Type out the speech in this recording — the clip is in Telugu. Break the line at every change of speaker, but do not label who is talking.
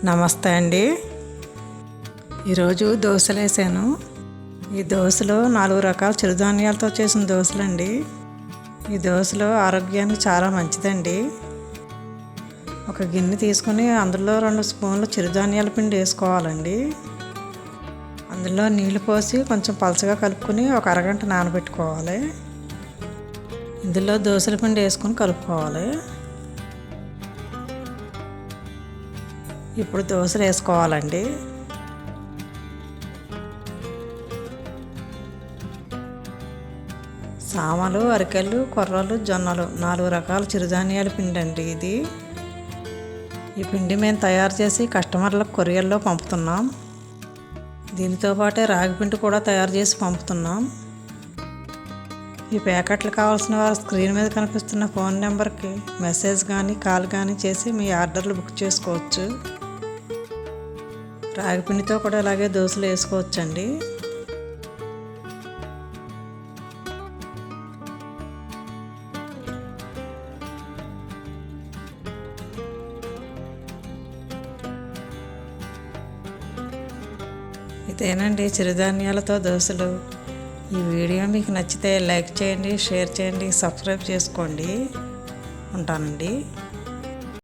నమస్తే అండి. ఈరోజు దోశలు వేసాను. ఈ దోశలు 4 రకాల చిరుధాన్యాలతో చేసిన దోశలండి. ఈ దోశలు ఆరోగ్యానికి చాలా మంచిదండి. ఒక గిన్నె తీసుకుని అందులో 2 స్పూన్లు చిరుధాన్యాల పిండి వేసుకోవాలండి. అందులో నీళ్లు పోసి కొంచెం పలచగా కలుపుకొని ఒక అరగంట నానబెట్టుకోవాలి. ఇందులో దోశల పిండి వేసుకొని కలుపుకోవాలి. ఇప్పుడు దోశలు వేసుకోవాలండి. సామలు, అరికెలు, కొర్రలు, జొన్నలు 4 రకాల చిరుధాన్యాల పిండి అండి ఇది. ఈ పిండి మేము తయారు చేసి కస్టమర్లకు కొరియర్లో పంపుతున్నాం. దీనితో పాటే రాగి పిండి కూడా తయారు చేసి పంపుతున్నాం. ఈ ప్యాకెట్లు కావాల్సిన వారు స్క్రీన్ మీద కనిపిస్తున్న ఫోన్ నెంబర్కి మెసేజ్ కానీ కాల్ కానీ చేసి మీ ఆర్డర్లు బుక్ చేసుకోవచ్చు. రాగి పిండితో కూడా ఇలాగే దోశలు వేసుకోవచ్చండి. ఇదేనండి చిరుధాన్యాలతో దోశలు. ఈ వీడియో మీకు నచ్చితే లైక్ చేయండి, షేర్ చేయండి, సబ్స్క్రైబ్ చేసుకోండి. ఉంటానండి.